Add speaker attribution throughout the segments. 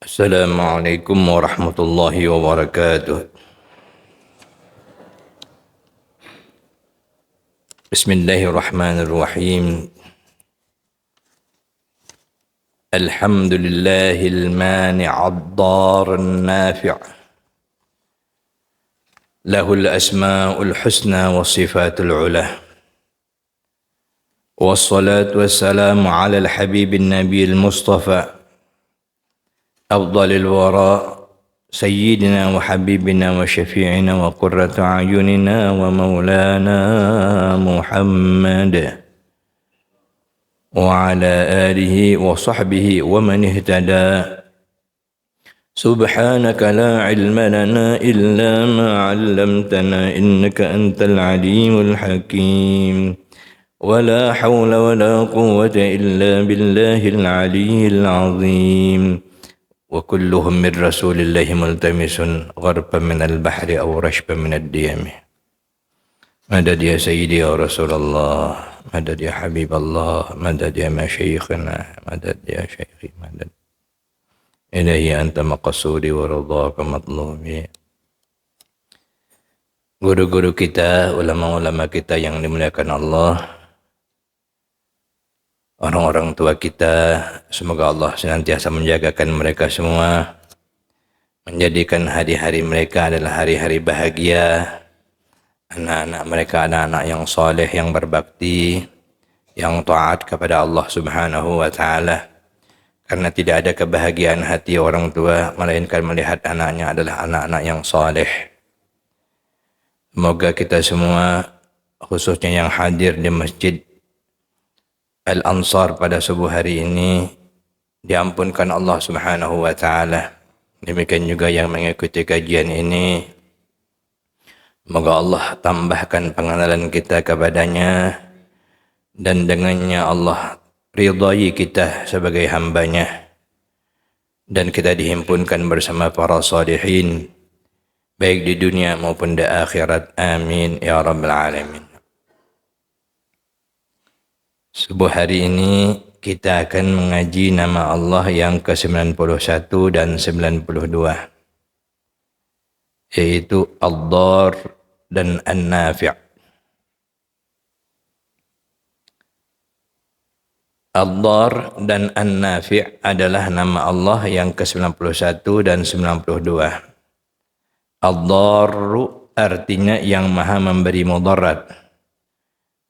Speaker 1: Assalamualaikum warahmatullahi wabarakatuh. Bismillahirrahmanirrahim. Alhamdulillahil mani'ad darun nafi'. Lahul asma'ul husna wa sifatul ulah. Wassalatu wassalamu ala al-habibin nabiyil mustafa. أفضل الوراء سيدنا وحبيبنا وشفيعنا وقرة أعيننا ومولانا محمد وعلى آله وصحبه ومن اهتدى. سبحانك لا علم لنا إلا ما علمتنا إنك أنت العليم الحكيم. ولا حول ولا قوة إلا بالله العلي العظيم. وكلهم من رسول الله ملتمس غربا من البحر أو رشبا من الديم. مدد يا سيدي يا رسول الله، مدد يا حبيب الله، مدد يا مشايخنا، مدد يا شيخي، مدد إلهي أنت مقصودي ورضاك مطلوبي. Guru-guru kita, ulama-ulama kita yang dimuliakan Allah, orang-orang tua kita, semoga Allah senantiasa menjagakan mereka semua, menjadikan hari-hari mereka adalah hari-hari bahagia, anak-anak mereka anak-anak yang soleh, yang berbakti, yang taat kepada Allah Subhanahu wa ta'ala. Karena tidak ada kebahagiaan hati orang tua melainkan melihat anaknya adalah anak-anak yang soleh. Semoga kita semua, khususnya yang hadir di Masjid Al-Ansar pada subuh hari ini, diampunkan Allah Subhanahu wa ta'ala. Demikian juga yang mengikuti kajian ini, semoga Allah tambahkan pengenalan kita kepadanya, dan dengannya Allah ridai kita sebagai hambanya, dan kita dihimpunkan bersama para salihin baik di dunia maupun di akhirat. Amin ya rabbal alamin. Subuh hari ini kita akan mengaji nama Allah yang ke-91 dan 92, yaitu Ad-Dar dan An-Nafi'. Ad-Dar dan An-Nafi' adalah nama Allah yang ke-91 dan 92. Ad-Darru artinya yang maha memberi mudarat,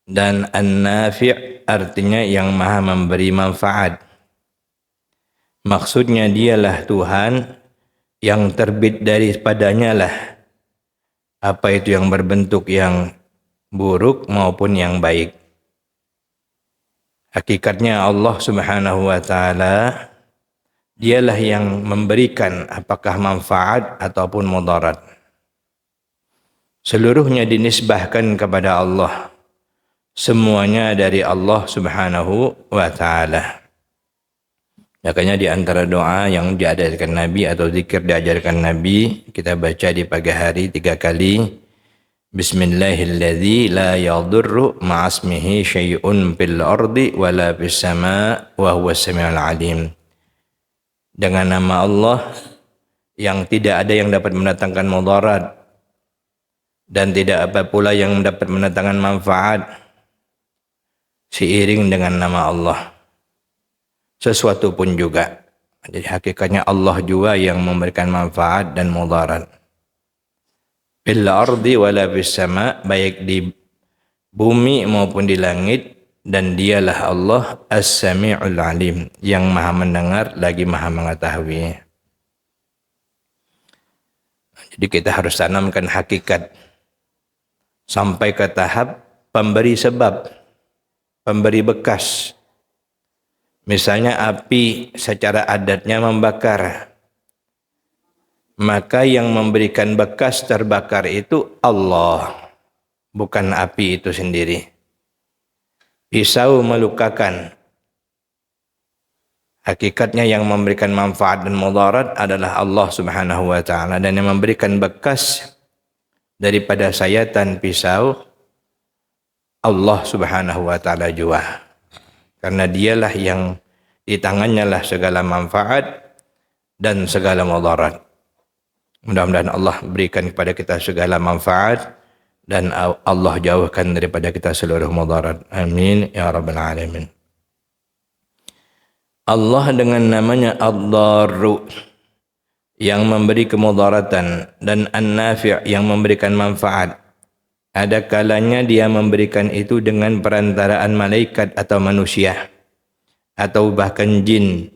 Speaker 1: dan An-Nafi' artinya yang maha memberi manfaat. Maksudnya dialah Tuhan yang terbit daripadanya lah apa itu yang berbentuk yang buruk maupun yang baik. Hakikatnya Allah Subhanahu wa ta'ala dialah yang memberikan apakah manfaat ataupun mudarat. Seluruhnya dinisbahkan kepada Allah. Semuanya dari Allah Subhanahu wa ta'ala. Makanya di antara doa yang diajarkan Nabi atau zikir diajarkan Nabi, kita baca di pagi hari 3 kali. Bismillahilladzi la yadurru ma'asmihi syai'un fil ardi wala fis sama' wa huwas sami'ul alim. Dengan nama Allah yang tidak ada yang dapat mendatangkan mudarat dan tidak apa pula yang dapat mendatangkan manfaat, seiring dengan nama Allah sesuatu pun juga. Jadi hakikatnya Allah juga yang memberikan manfaat dan mudarat. Fil ardi wala fis sama', baik di bumi maupun di langit, dan dialah Allah As-Sami'ul Alim, yang maha mendengar lagi maha mengetahui. Jadi kita harus tanamkan hakikat sampai ke tahap pemberi sebab, pemberi bekas. Misalnya api secara adatnya membakar, maka yang memberikan bekas terbakar itu Allah, bukan api itu sendiri. Pisau melukakan, hakikatnya yang memberikan manfaat dan mudarat adalah Allah Subhanahu wa ta'ala, dan yang memberikan bekas daripada sayatan pisau Allah Subhanahu wa ta'ala juga. Karena dialah yang di tangannya lah segala manfaat dan segala mudarat. Mudah-mudahan Allah berikan kepada kita segala manfaat dan Allah jauhkan daripada kita seluruh mudarat. Amin ya rabbal alamin. Allah dengan namanya Ad-Darru yang memberi kemudaratan dan An-Nafi' yang memberikan manfaat. Ada kalanya dia memberikan itu dengan perantaraan malaikat atau manusia, atau bahkan jin,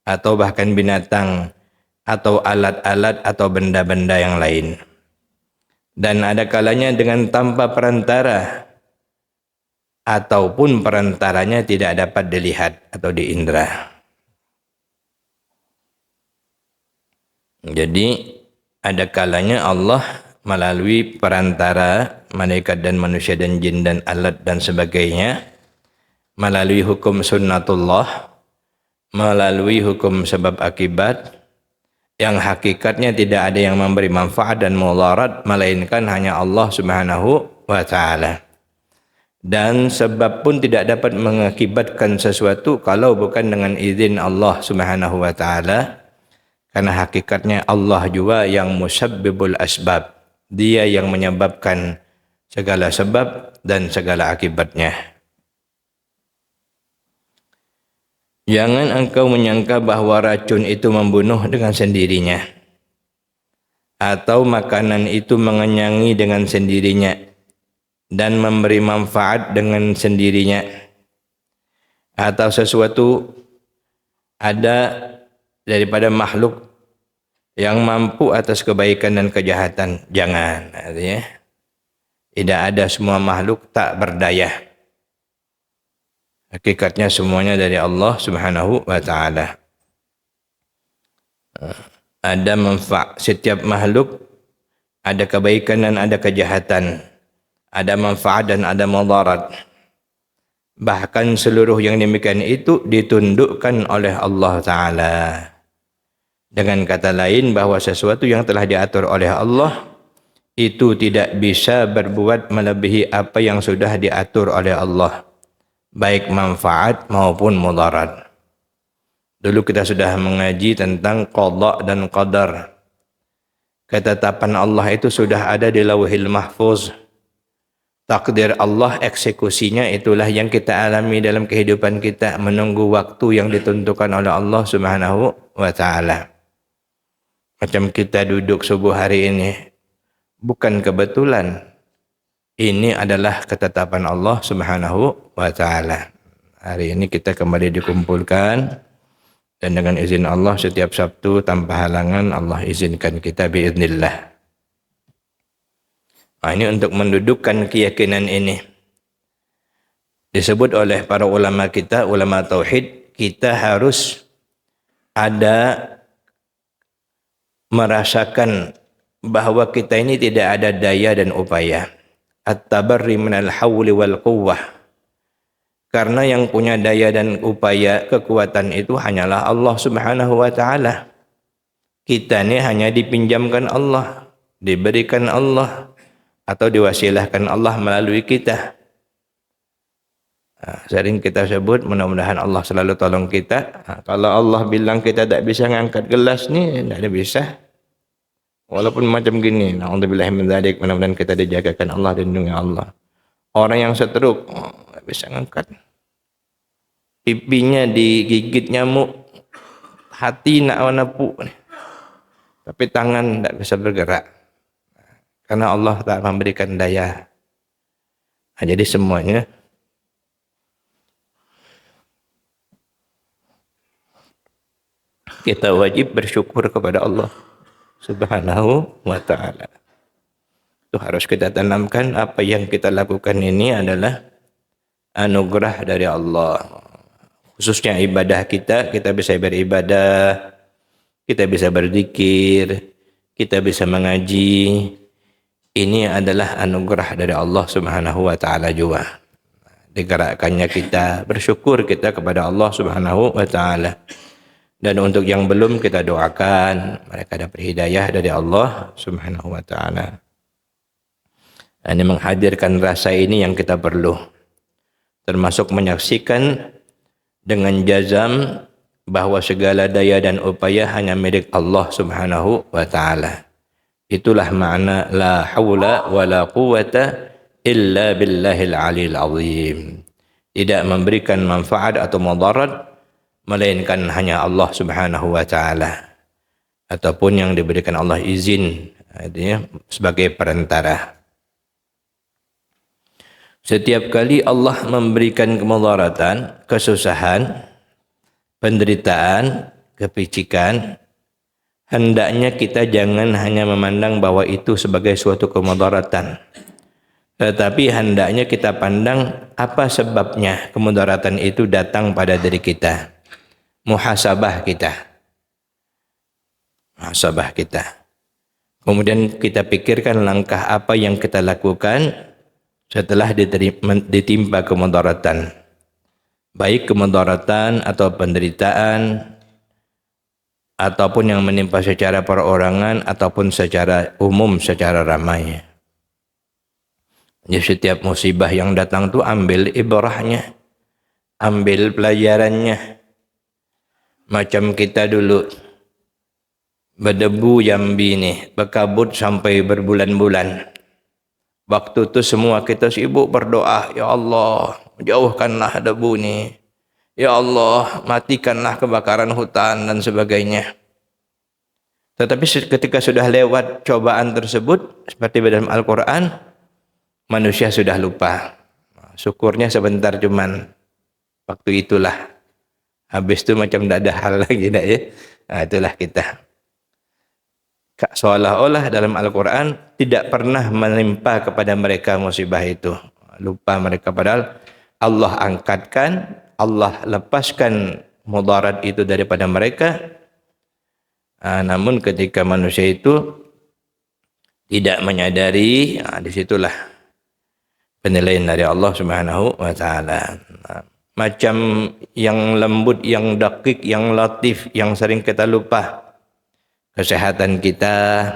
Speaker 1: atau bahkan binatang, atau alat-alat atau benda-benda yang lain. Dan ada kalanya dengan tanpa perantara, ataupun perantaranya tidak dapat dilihat atau diindra. Jadi ada kalanya Allah melalui perantara malaikat dan manusia dan jin dan alat dan sebagainya, melalui hukum sunnatullah, melalui hukum sebab akibat, yang hakikatnya tidak ada yang memberi manfaat dan mudarat melainkan hanya Allah Subhanahu wa taala. Dan sebab pun tidak dapat mengakibatkan sesuatu kalau bukan dengan izin Allah Subhanahu wa taala. Karena hakikatnya Allah juga yang musabbibul asbab. Dia yang menyebabkan segala sebab dan segala akibatnya. Jangan engkau menyangka bahwa racun itu membunuh dengan sendirinya, atau makanan itu mengenyangi dengan sendirinya dan memberi manfaat dengan sendirinya, atau sesuatu ada daripada makhluk yang mampu atas kebaikan dan kejahatan. Jangan, artinya tidak ada semua makhluk tak berdaya. Hakikatnya semuanya dari Allah Subhanahu wa taala. Ada manfaat, setiap makhluk ada kebaikan dan ada kejahatan, ada manfaat dan ada mudarat. Bahkan seluruh yang demikian itu ditundukkan oleh Allah taala. Dengan kata lain, bahwa sesuatu yang telah diatur oleh Allah itu tidak bisa berbuat melebihi apa yang sudah diatur oleh Allah, baik manfaat maupun mudarat. Dulu kita sudah mengaji tentang qada dan qadar. Ketetapan Allah itu sudah ada di Lauhil Mahfuz. Takdir Allah, eksekusinya itulah yang kita alami dalam kehidupan kita, menunggu waktu yang ditentukan oleh Allah Subhanahu wa taala. Macam kita duduk subuh hari ini, bukan kebetulan. Ini adalah ketetapan Allah Subhanahu wa taala. Hari ini kita kembali dikumpulkan, dan dengan izin Allah setiap Sabtu tanpa halangan Allah izinkan kita biiznillah. Nah, ini untuk mendudukkan keyakinan ini. Disebut oleh para ulama kita, ulama tauhid, kita harus ada merasakan bahwa kita ini tidak ada daya dan upaya. At-tabarri minal hawli wal quwwah. Karena yang punya daya dan upaya, kekuatan itu hanyalah Allah Subhanahu wa taala. Kita ini hanya dipinjamkan Allah, diberikan Allah, atau diwasilahkan Allah melalui kita. Sering kita sebut, mudah-mudahan Allah selalu tolong kita. Kalau Allah bilang kita tak bisa ngangkat gelas ni, tak ada bisa. Walaupun macam gini, na'udzubillahi min dzalik, mudah-mudahan kita dijagakan Allah, dilindungi Allah. Orang yang stroke, tak bisa ngangkat. Pipinya digigit nyamuk, hati nak napuk, tapi tangan tak bisa bergerak. Karena Allah tak memberikan daya. Nah, jadi semuanya kita wajib bersyukur kepada Allah Subhanahu wa ta'ala. Itu harus kita tanamkan, apa yang kita lakukan ini adalah anugerah dari Allah. Khususnya ibadah kita bisa beribadah, kita bisa berzikir, kita bisa mengaji. Ini adalah anugerah dari Allah Subhanahu wa ta'ala juga. Digerakkannya kita, bersyukur kita kepada Allah Subhanahu wa ta'ala. Dan untuk yang belum, kita doakan mereka dapat hidayah dari Allah Subhanahu wa ta'ala. Ini menghadirkan rasa ini yang kita perlu. Termasuk menyaksikan dengan jazam bahwa segala daya dan upaya hanya milik Allah Subhanahu wa taala. Itulah makna la haula wala quwata illa billahil aliyil azim. Tidak memberikan manfaat atau mudarat melainkan hanya Allah Subhanahu wa taala, ataupun yang diberikan Allah izin, artinya sebagai perantara. Setiap kali Allah memberikan kemudaratan, kesusahan, penderitaan, kepicikan, hendaknya kita jangan hanya memandang bahwa itu sebagai suatu kemudaratan, tetapi hendaknya kita pandang apa sebabnya kemudaratan itu datang pada diri kita. Muhasabah kita. Kemudian kita pikirkan langkah apa yang kita lakukan setelah ditimpa kemudaratan, baik kemudaratan atau penderitaan, ataupun yang menimpa secara perorangan ataupun secara umum, secara ramai. Jadi setiap musibah yang datang itu ambil ibrahnya, ambil pelajarannya. Macam kita dulu berdebu Jambi nih, berkabut sampai berbulan-bulan. Waktu itu semua kita sibuk berdoa, ya Allah, jauhkanlah debu nih. Ya Allah, matikanlah kebakaran hutan dan sebagainya. Tetapi ketika sudah lewat cobaan tersebut, seperti dalam Al-Quran, manusia sudah lupa. Syukurnya sebentar cuman waktu itulah. Habis itu macam tidak ada hal lagi, tak ya? Nah, itulah kita. Seolah-olah dalam Al-Quran tidak pernah menimpa kepada mereka musibah itu. Lupa mereka, padahal Allah angkatkan, Allah lepaskan mudarat itu daripada mereka. Namun ketika manusia itu tidak menyadari, disitulah penilaian dari Allah Subhanahu wa taala. Macam yang lembut, yang dakik, yang latif, yang sering kita lupa. Kesehatan kita,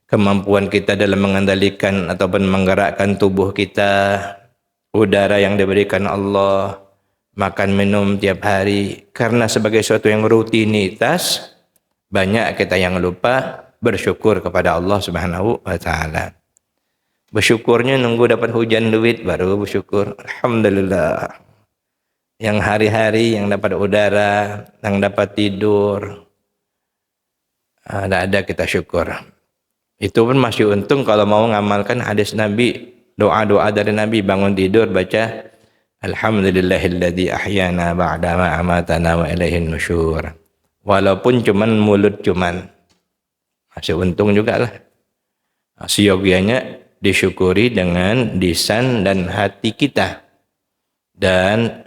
Speaker 1: kemampuan kita dalam mengendalikan ataupun menggerakkan tubuh kita, udara yang diberikan Allah, makan minum tiap hari. Karena sebagai sesuatu yang rutinitas, banyak kita yang lupa bersyukur kepada Allah Subhanahu wa taala. Bersyukurnya nunggu dapat hujan duit baru bersyukur. Alhamdulillah. Yang hari-hari yang dapat udara, yang dapat tidur, ada kita syukur. Itu pun masih untung kalau mau ngamalkan hadis Nabi, doa-doa dari Nabi, bangun tidur baca Alhamdulillahilladzi ahyana ba'dama amatana wa ilaihin nusyur. Walaupun cuman mulut masih untung juga lah. Seyogianya disyukuri dengan lisan dan hati kita, dan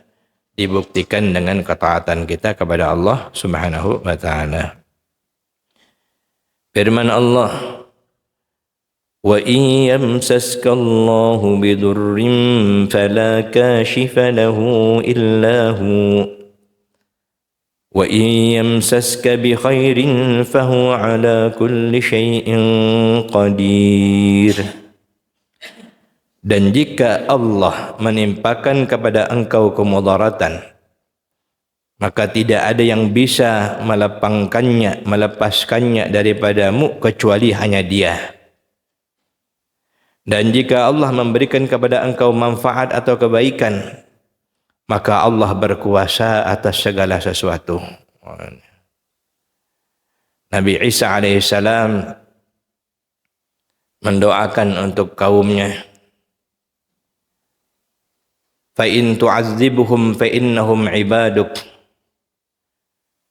Speaker 1: dibuktikan dengan ketaatan kita kepada Allah Subhanahu wa taala. Firman Allah, wa in yamsaska Allahu bidurrin fala kashifa lahu illa hu wa in yamsaska bi khairin fahuwa ala kulli syai'in qadir. Dan jika Allah menimpakan kepada engkau kemudaratan, maka tidak ada yang bisa melepaskannya daripadamu kecuali hanya Dia. Dan jika Allah memberikan kepada engkau manfaat atau kebaikan, maka Allah berkuasa atas segala sesuatu. Nabi Isa alaihissalam mendoakan untuk kaumnya, fa in tu'adzibuhum fa innahum ibaduk.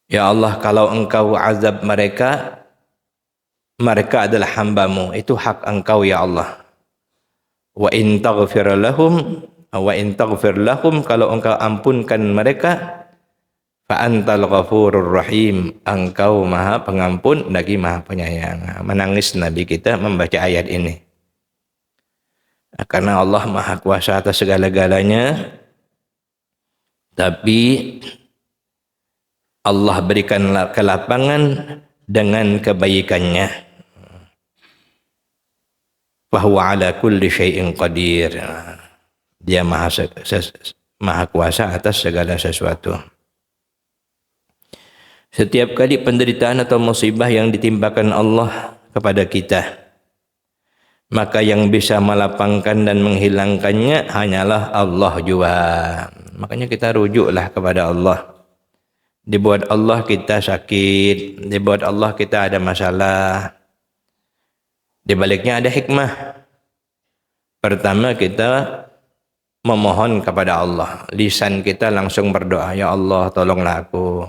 Speaker 1: Ya Allah, kalau engkau azab mereka, mereka adalah hambamu, itu hak engkau ya Allah. Wa in taghfir lahum, kalau engkau ampunkan mereka, fa antal ghafurur rahim, engkau maha pengampun lagi maha penyayang. Menangis Nabi kita membaca ayat ini. Karena Allah maha kuasa atas segala-galanya, tapi Allah berikan kelapangan dengan kebaikannya. Fahuwa ala kulli syai'in qadir. Dia maha kuasa atas segala sesuatu. Setiap kali penderitaan atau musibah yang ditimpakan Allah kepada kita, maka yang bisa melapangkan dan menghilangkannya hanyalah Allah jua. Makanya kita rujuklah kepada Allah. Dibuat Allah kita sakit, dibuat Allah kita ada masalah. Di baliknya ada hikmah. Pertama, kita memohon kepada Allah. Lisan kita langsung berdoa, ya Allah tolonglah aku.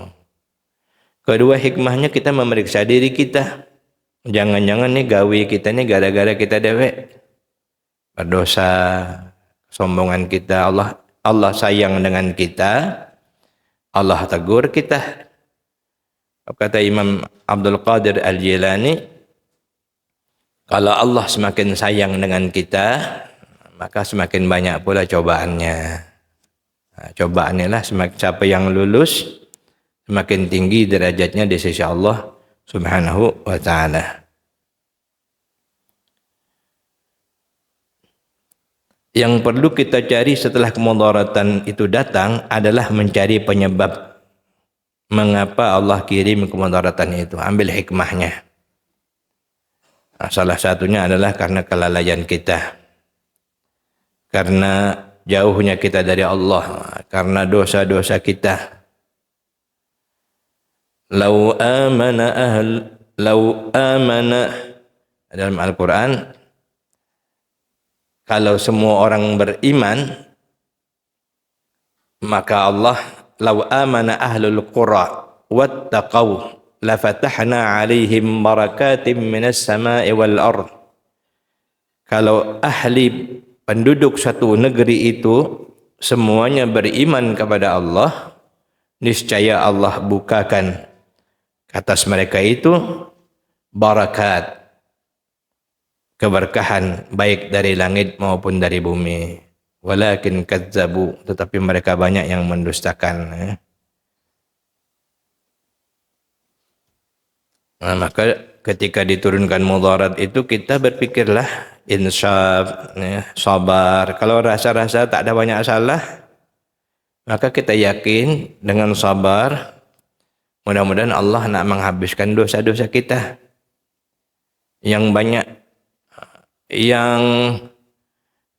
Speaker 1: Kedua, hikmahnya kita memeriksa diri kita. Jangan-jangan nih gawe kita nih gara-gara kita dewek berdosa, kesombongan kita. Allah sayang dengan kita, Allah tegur kita. Kata Imam Abdul Qadir Al-Jilani, kalau Allah semakin sayang dengan kita, maka semakin banyak pula cobaannya. Nah, cobaannya lah siapa yang lulus, semakin tinggi derajatnya di sisi Allah Subhanahu wa ta'ala. Yang perlu kita cari setelah kemudaratan itu datang adalah mencari penyebab mengapa Allah kirim kemudaratan itu. Ambil hikmahnya. Nah, salah satunya adalah karena kelalaian kita, karena jauhnya kita dari Allah, karena dosa-dosa kita. Lau amana dalam Al-Quran, kalau semua orang beriman, maka Allah, lau amana ahlul qura wattaqaw lafatahna alaihim barakatim minas sama'i wal ard. Kalau ahli penduduk satu negeri itu semuanya beriman kepada Allah, niscaya Allah bukakan atas mereka itu barakat, keberkahan baik dari langit maupun dari bumi. Walakin kadzabu, tetapi mereka banyak yang mendustakan. Nah, maka ketika diturunkan mudarat itu kita berpikirlah insyaf, sabar. Kalau rasa-rasa tak ada banyak salah, maka kita yakin dengan sabar, mudah-mudahan Allah nak menghabiskan dosa-dosa kita. Yang banyak, yang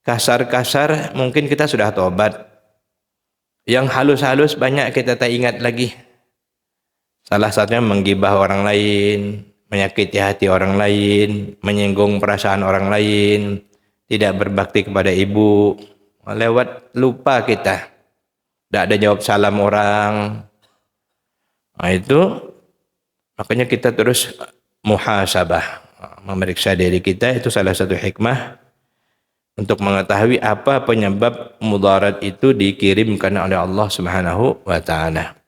Speaker 1: kasar-kasar mungkin kita sudah tobat. Yang halus-halus banyak kita tak ingat lagi. Salah satunya menggibah orang lain, menyakiti hati orang lain, menyinggung perasaan orang lain, tidak berbakti kepada ibu, lewat lupa kita. Tidak ada jawab salam orang. Nah itu, makanya kita terus muhasabah, memeriksa diri kita. Itu salah satu hikmah untuk mengetahui apa penyebab mudarat itu dikirimkan oleh Allah Subhanahu wa ta'ala.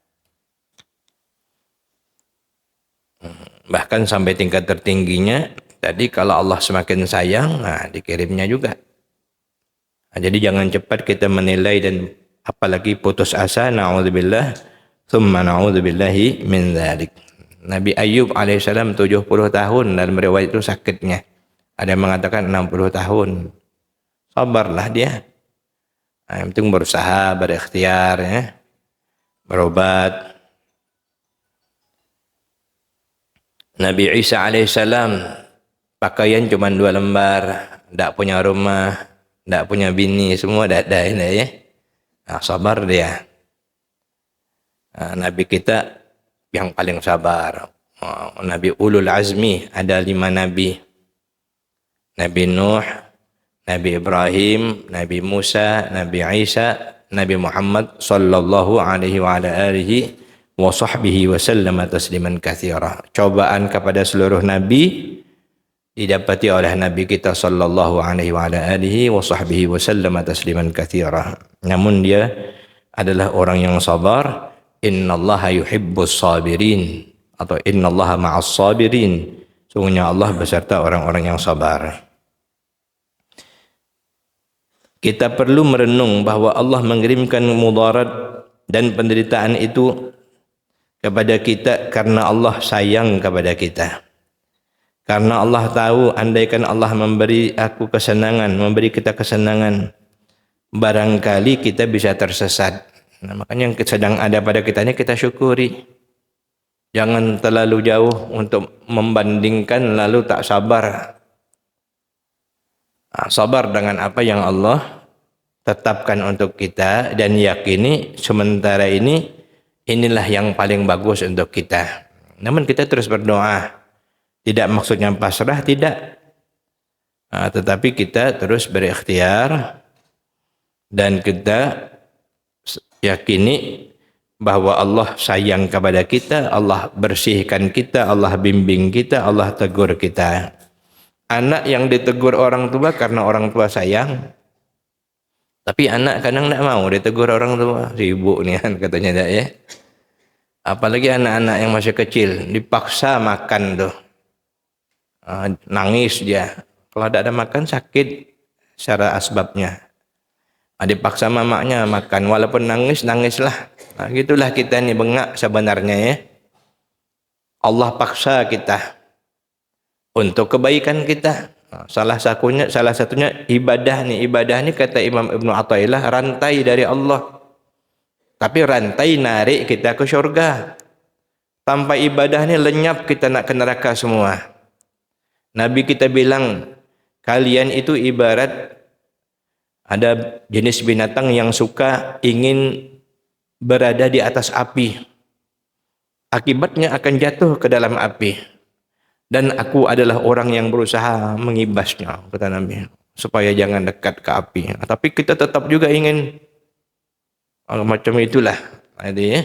Speaker 1: Bahkan sampai tingkat tertingginya, tadi kalau Allah semakin sayang, nah dikirimnya juga. Nah, jadi jangan cepat kita menilai dan apalagi putus asa, na'udzubillah, thumma na'udzubillahi min dzalik. Nabi Ayub alaihissalam 70 tahun dalam riwayat itu sakitnya. Ada yang mengatakan 60 tahun. Sabarlah dia. Nah, yang penting berusaha, berikhtiar, ya. Berobat. Nabi Isa alaihissalam pakaian cuma 2 lembar, tidak punya rumah, tidak punya bini, semua tidak ada ini, ya. Nah, sabar dia. Nah, Nabi kita yang paling sabar. Nabi Ulul Azmi ada 5 nabi. Nabi Nuh, Nabi Ibrahim, Nabi Musa, Nabi Isa, Nabi Muhammad sallallahu alaihi wa ala alihi wa sahbihi wa sallama tasliman katsira. Cobaan kepada seluruh nabi didapati oleh nabi kita sallallahu alaihi wa ala alihi wa sahbihi wa sallama tasliman katsira. Namun dia adalah orang yang sabar. Innallaha yuhibbus sabirin atau innallaha ma'as sabirin. Sungguhnya Allah beserta orang-orang yang sabar. Kita perlu merenung bahwa Allah mengirimkan mudarat dan penderitaan itu kepada kita karena Allah sayang kepada kita. Karena Allah tahu andaikan Allah memberi aku kesenangan, memberi kita kesenangan, barangkali kita bisa tersesat. Nah, makanya yang sedang ada pada kita ini kita syukuri. Jangan terlalu jauh untuk membandingkan lalu tak sabar. Sabar dengan apa yang Allah tetapkan untuk kita dan yakini sementara ini inilah yang paling bagus untuk kita. Namun kita terus berdoa. Tidak maksudnya pasrah, tidak. Tetapi kita terus berikhtiar dan kita yakini bahwa Allah sayang kepada kita, Allah bersihkan kita, Allah bimbing kita, Allah tegur kita. Anak yang ditegur orang tua karena orang tua sayang, tapi anak kadang tidak mau ditegur orang tua. Sibuk nih kan katanya dah ya. Apalagi anak-anak yang masih kecil dipaksa makan tuh, nangis dia. Kalau tidak ada makan sakit secara asbabnya. Dipaksa mamanya makan, walaupun nangis, nangislah. Gitulah kita ini bengak sebenarnya ya. Allah paksa kita untuk kebaikan kita. Salah satunya ibadah nih. Ibadah ini kata Imam Ibnu Athaillah rantai dari Allah. Tapi rantai narik kita ke surga. Tanpa ibadah ini lenyap kita nak ke neraka semua. Nabi kita bilang, kalian itu ibarat ada jenis binatang yang suka ingin berada di atas api. Akibatnya akan jatuh ke dalam api. Dan aku adalah orang yang berusaha mengibasnya, kata Nabi, supaya jangan dekat ke api. Tapi kita tetap juga ingin macam itulah. Jadi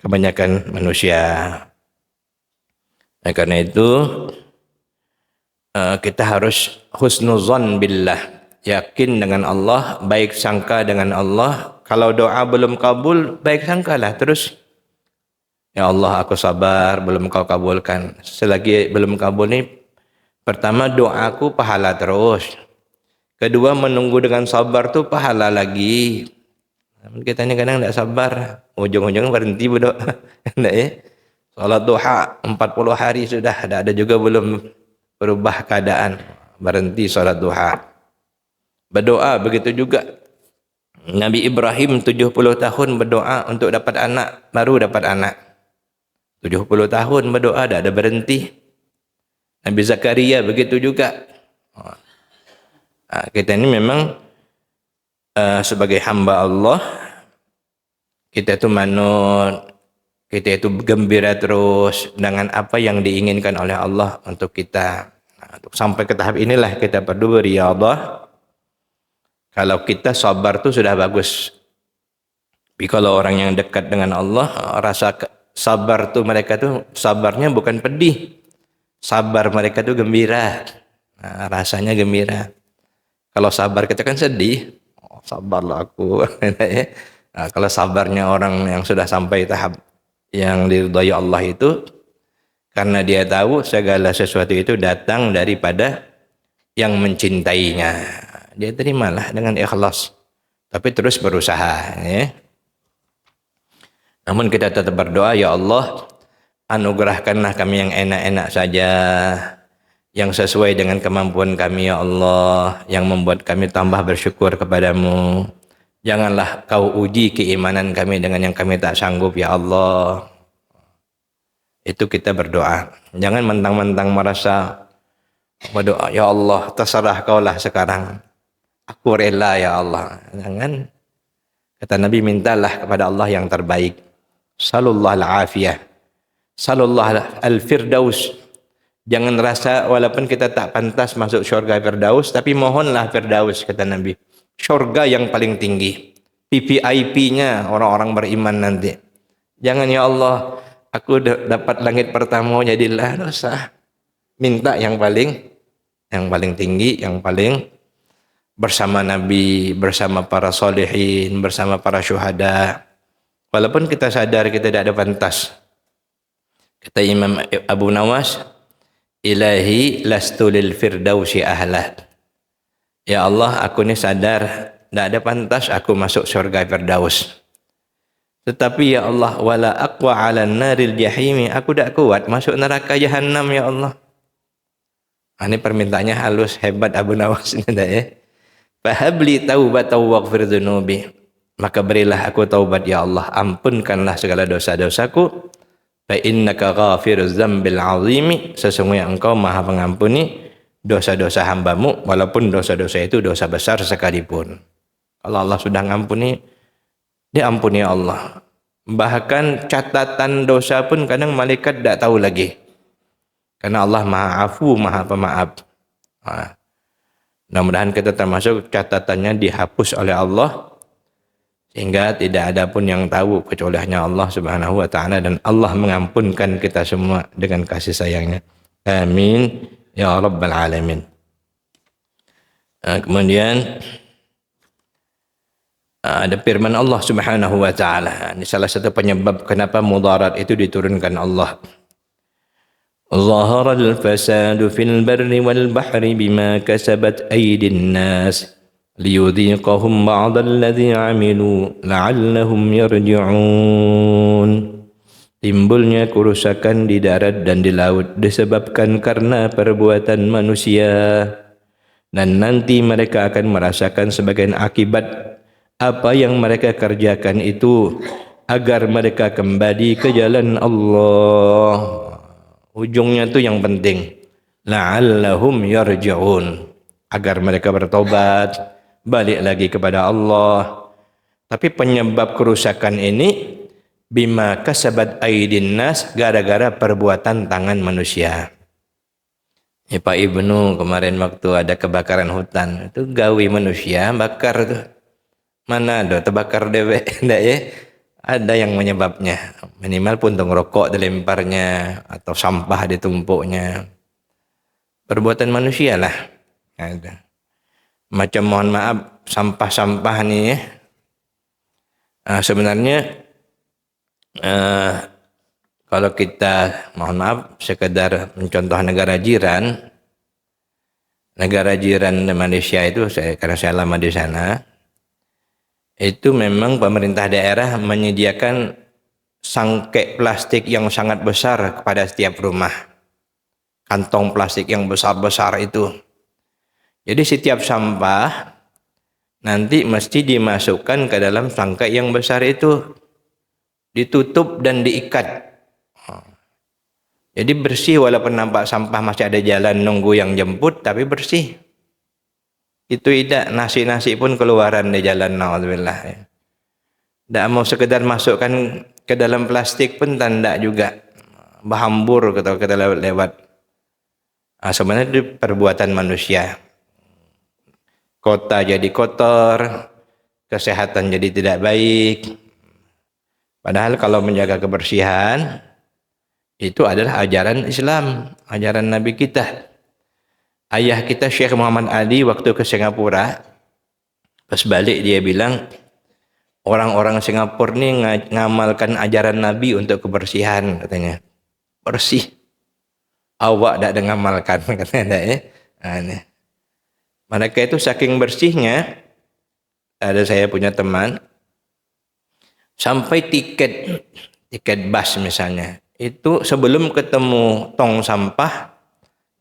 Speaker 1: kebanyakan manusia. Karena itu kita harus husnuzan billah. Yakin dengan Allah, baik sangka dengan Allah. Kalau doa belum kabul, baik sangkalah terus. Ya Allah, aku sabar, belum kau kabulkan. Selagi belum kabul ni, pertama doaku pahala terus. Kedua, menunggu dengan sabar tu pahala lagi. Kita ni kadang tak sabar, ujung-ujung berhenti berdoa. Tak ya? Salat duha 40 hari sudah, ada juga belum berubah keadaan, berhenti salat duha. Berdoa begitu juga. Nabi Ibrahim 70 tahun berdoa untuk dapat anak, baru dapat anak. 70 tahun berdoa, tak ada berhenti. Nabi Zakaria begitu juga. Kita ini memang sebagai hamba Allah, kita itu manut, kita itu gembira terus dengan apa yang diinginkan oleh Allah untuk kita. Sampai ke tahap inilah kita perlu riyadhah. Kalau kita sabar tu sudah bagus. Tapi kalau orang yang dekat dengan Allah, rasa sabar tu mereka tu sabarnya bukan pedih. Sabar mereka tu gembira. Rasanya gembira. Kalau sabar kita kan sedih. Sabarlah aku. Kalau sabarnya orang yang sudah sampai tahap yang diridhai Allah itu, karena dia tahu segala sesuatu itu datang daripada yang mencintainya. Dia terimalah dengan ikhlas, tapi terus berusaha ya. Namun kita tetap berdoa, ya Allah, anugerahkanlah kami yang enak-enak saja, yang sesuai dengan kemampuan kami ya Allah, yang membuat kami tambah bersyukur kepadamu. Janganlah kau uji keimanan kami dengan yang kami tak sanggup ya Allah. Itu kita berdoa. Jangan mentang-mentang merasa berdoa, ya Allah, terserah kaulah sekarang. Aku rela ya Allah. Jangan. Kata Nabi, mintalah kepada Allah yang terbaik. Sallallahu al-afiyah. Sallallahu al-firdaus. Jangan rasa walaupun kita tak pantas masuk syurga firdaus, tapi mohonlah firdaus, kata Nabi. Syurga yang paling tinggi. PPIP-nya orang-orang beriman nanti. Jangan ya Allah, aku dapat langit pertama jadilah, dosa. Minta yang paling tinggi, yang paling bersama Nabi, bersama para solehin, bersama para syuhada. Walaupun kita sadar kita tidak ada pantas. Kata Imam Abu Nawas, Ilahi lastu lil firdausi ahlah. Ya Allah, aku ni sadar tidak ada pantas aku masuk surga firdaus. Tetapi ya Allah, wala aqwa ala naril jahimi, aku tak kuat masuk neraka jahannam ya Allah. Ini permintaannya halus, hebat Abu Nawas ini dah ya. Fahabli taubatan waghfir dzunubi. Maka berilah aku taubat ya Allah, ampunkanlah segala dosa-dosaku Fa innaka ghafiruz dzambil azimi, sesungguhnya engkau maha pengampuni dosa-dosa hambamu walaupun dosa-dosa itu dosa besar sekalipun. Kalau Allah sudah ngampuni, diampuni Allah. Bahkan catatan dosa pun kadang malaikat tidak tahu lagi. Karena Allah maha afu, maha pemaaf. Nah, mudah-mudahan kita termasuk catatannya dihapus oleh Allah, sehingga tidak ada pun yang tahu kecuali hanya Allah Subhanahu wa taala, dan Allah mengampunkan kita semua dengan kasih sayangnya. Amin ya rabbal alamin. Kemudian ada firman Allah Subhanahu wa taala. Ini salah satu penyebab kenapa mudarat itu diturunkan Allah. ظهر الفساد في البر والبحر بما كسبت أيدي الناس ليذيقهم بعض الذي عملوا لعلهم يرجعون. Timbulnya kerusakan di darat dan di laut disebabkan karena perbuatan manusia, dan nanti mereka akan merasakan sebagian akibat apa yang mereka kerjakan itu, agar mereka kembali ke jalan Allah. Ujungnya itu yang penting, la'allahum yarji'un, agar mereka bertobat, balik lagi kepada Allah. Tapi penyebab kerusakan ini bima kasabat aydin nas, gara-gara perbuatan tangan manusia. Ya, Pak Ibnu kemarin waktu ada kebakaran hutan, itu gawe manusia bakar tuh. Mana ada terbakar dewek, enggak ya? Ada yang menyebabnya, minimal puntung rokok dilemparnya atau sampah ditumpuknya. Perbuatan manusia lah. Ada. Macam mohon maaf sampah-sampah nih ya. Sebenarnya kalau kita mohon maaf sekedar mencontoh negara jiran Malaysia itu, karena saya lama di sana, itu memang pemerintah daerah menyediakan sangkek plastik yang sangat besar kepada setiap rumah. Kantong plastik yang besar-besar itu. Jadi setiap sampah nanti mesti dimasukkan ke dalam sangkek yang besar itu. Ditutup dan diikat. Jadi bersih, walaupun nampak sampah masih ada jalan nunggu yang jemput, tapi bersih. Itu tidak, nasi-nasi pun keluaran di jalan, na'udzubillah. Tidak mau sekedar masukkan ke dalam plastik pun tanda juga. Berhambur atau kita lewat. Sebenarnya itu perbuatan manusia. Kota jadi kotor, kesehatan jadi tidak baik. Padahal kalau menjaga kebersihan, itu adalah ajaran Islam, ajaran Nabi kita. Ayah kita Syekh Muhammad Ali waktu ke Singapura, pas balik dia bilang, orang-orang Singapura ni ngamalkan ajaran Nabi untuk kebersihan, katanya. Bersih. Awak tak ngamalkan, katanya. Ya. Mereka itu saking bersihnya, ada saya punya teman, sampai tiket bus misalnya, itu sebelum ketemu tong sampah,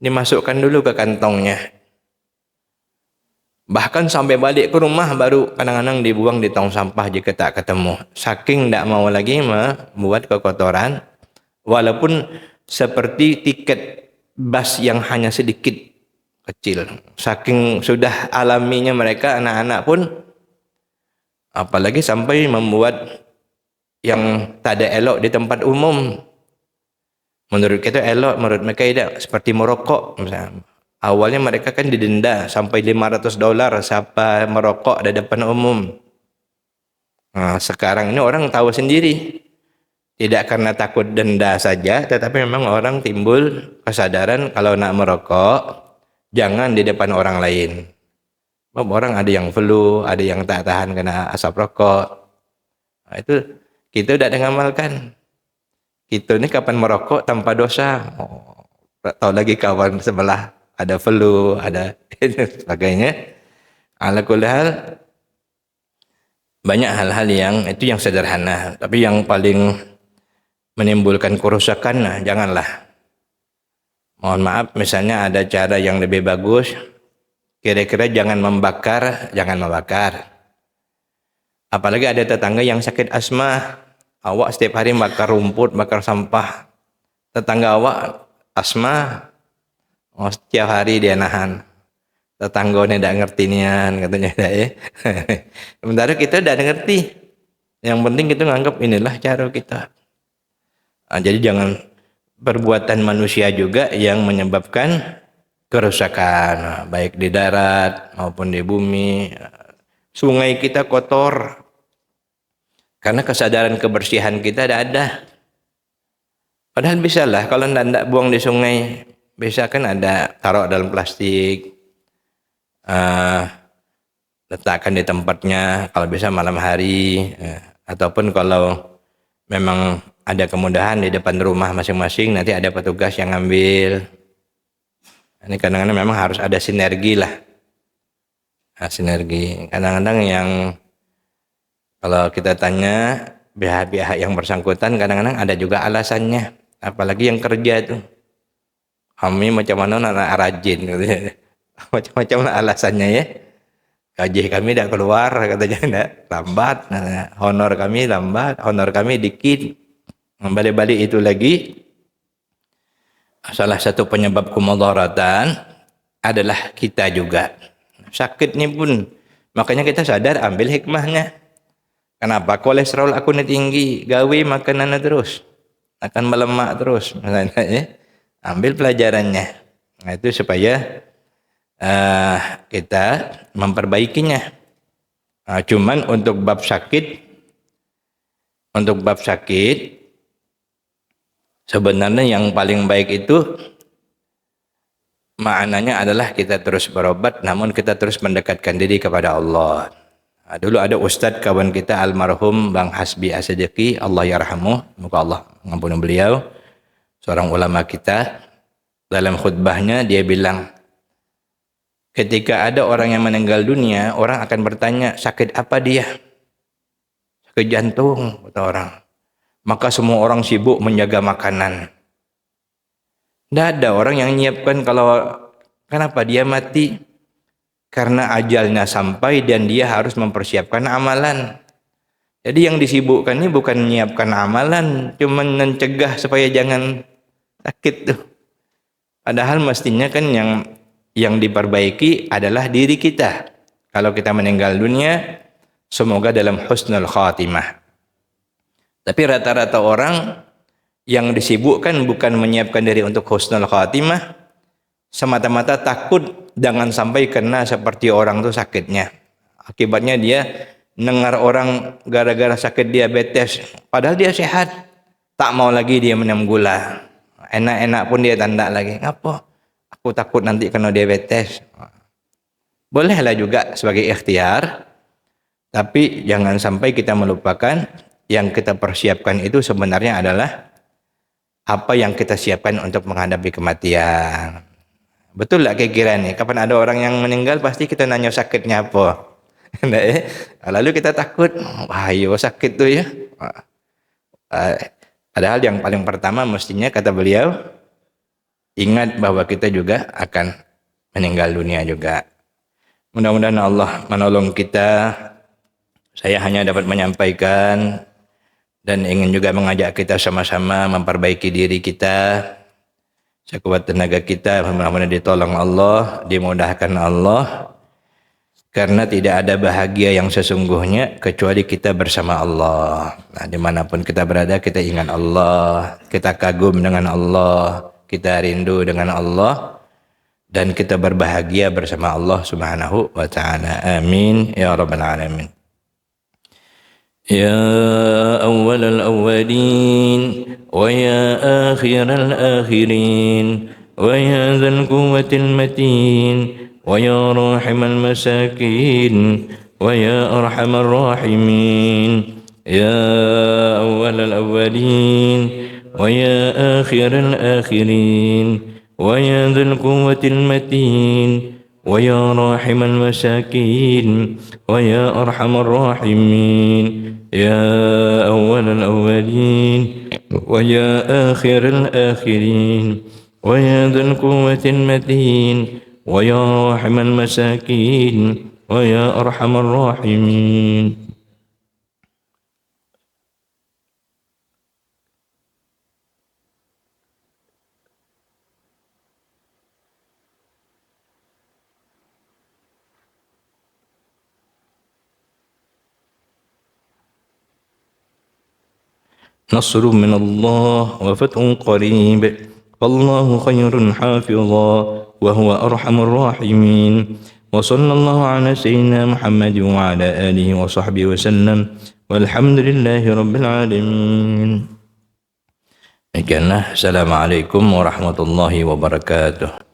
Speaker 1: dimasukkan dulu ke kantongnya. Bahkan sampai balik ke rumah baru kadang-kadang dibuang di tong sampah jika tak ketemu. Saking tidak mau lagi membuat kekotoran, walaupun seperti tiket bus yang hanya sedikit kecil. Saking sudah alaminya mereka, anak-anak pun, apalagi sampai membuat yang tak ada elok di tempat umum. Menurut kita elok, menurut mereka tidak. Seperti merokok misalnya. Awalnya mereka kan didenda sampai $500 siapa merokok di depan umum. Nah, sekarang ini orang tahu sendiri. Tidak karena takut denda saja, tetapi memang orang timbul kesadaran kalau nak merokok, jangan di depan orang lain. Orang ada yang flu, ada yang tak tahan kena asap rokok. Nah, itu kita tidak mengamalkan. Kita ni kapan merokok tanpa dosa. Tahu lagi kawan sebelah ada flu, ada sebagainya. Ala kulli hal, banyak hal-hal yang itu yang sederhana, tapi yang paling menimbulkan kerusakan, nah, janganlah. Mohon maaf, misalnya ada cara yang lebih bagus, kira-kira jangan membakar. Apalagi ada tetangga yang sakit asma, Awak setiap hari bakar rumput, bakar sampah. Tetangga awak asma, setiap hari dia nahan. Tetangganya tidak ngerti nian, katanya ya. Sementara kita tidak ngerti. Yang penting kita nganggap inilah cara kita. Jadi jangan perbuatan manusia juga yang menyebabkan kerusakan, baik di darat maupun di bumi. Sungai kita kotor karena kesadaran kebersihan kita tidak ada. Padahal bisa lah kalau tidak buang di sungai, bisa kan ada taruh dalam plastik, letakkan di tempatnya kalau bisa malam hari, ataupun kalau memang ada kemudahan di depan rumah masing-masing nanti ada petugas yang ngambil. Ini kadang-kadang memang harus ada sinergi lah. Sinergi. Kadang-kadang yang kalau kita tanya pihak-pihak yang bersangkutan kadang-kadang ada juga alasannya. Apalagi yang kerja itu. Kami macam mana anak rajin. Macam-macam alasannya ya. Gaji kami tidak keluar katanya, tidak lambat. Honor kami lambat, honor kami dikit. Balik-balik itu lagi. Salah satu penyebab kemudaratan adalah kita juga. Sakit ini pun, makanya kita sadar ambil hikmahnya. Kenapa kolesterol aku ini tinggi? Gawe makanan terus, akan melemak terus. Ya. Ambil pelajarannya. Nah, itu supaya kita memperbaikinya. Cuman untuk bab sakit, sebenarnya yang paling baik itu maknanya adalah kita terus berobat, namun kita terus mendekatkan diri kepada Allah. Dulu ada ustadz kawan kita almarhum Bang Hasbi As-Siddiqi, Allah yarhamuh, semoga Allah mengampuni beliau, seorang ulama kita. Dalam khutbahnya dia bilang, ketika ada orang yang meninggal dunia, orang akan bertanya, sakit apa dia? Sakit jantung, kata orang. Maka semua orang sibuk menjaga makanan. Tidak ada orang yang menyiapkan kenapa dia mati? Karena ajalnya sampai dan dia harus mempersiapkan amalan. Jadi yang disibukkan ini bukan menyiapkan amalan, cuma mencegah supaya jangan sakit tuh. Padahal mestinya kan yang diperbaiki adalah diri kita. Kalau kita meninggal dunia, semoga dalam husnul khatimah. Tapi rata-rata orang yang disibukkan bukan menyiapkan diri untuk husnul khatimah, semata-mata takut jangan sampai kena seperti orang itu sakitnya. Akibatnya dia dengar orang gara-gara sakit diabetes, padahal dia sehat, tak mau lagi dia minum gula. Enak-enak pun dia tanda lagi. Ngapa? Aku takut nanti kena diabetes. Bolehlah juga sebagai ikhtiar, tapi jangan sampai kita melupakan yang kita persiapkan itu sebenarnya adalah apa yang kita siapkan untuk menghadapi kematian. Betul lah kira-kira nih, kapan ada orang yang meninggal pasti kita nanya sakitnya apa. Lalu kita takut, wah iya sakit tuh ya. Padahal yang paling pertama mestinya kata beliau, ingat bahwa kita juga akan meninggal dunia juga. Mudah-mudahan Allah menolong kita. Saya hanya dapat menyampaikan dan ingin juga mengajak kita sama-sama memperbaiki diri kita. Sekuat tenaga kita, mudah-mudahan ditolong Allah, dimudahkan Allah. Karena tidak ada bahagia yang sesungguhnya kecuali kita bersama Allah. Nah, dimanapun kita berada, kita ingat Allah, kita kagum dengan Allah, kita rindu dengan Allah, dan kita berbahagia bersama Allah Subhanahu wa Ta'ala. Amin ya Rabbal Alamin. Ya awwal al-awwalin wa ya akhir al-akhirin wa ya dzal quwwatil matin ويا راحم المساكين ويا أرحم الراحمين يا أول الأولين ويا آخر الآخرين ويا ذا القوة المتين ويا راحم المساكين ويا أرحم الراحمين يا أول الأولين ويا آخر الآخرين ويا ذا القوة المتين ويا راحم المساكين ويا أرحم الراحمين. نصر من الله وفتح قريب فالله خير حافظا وهو أرحم الراحمين وصلى الله على سيدنا محمد وعلى آله وصحبه وسلم والحمد لله رب العالمين. Demikianlah. Assalamualaikum warahmatullahi wabarakatuh.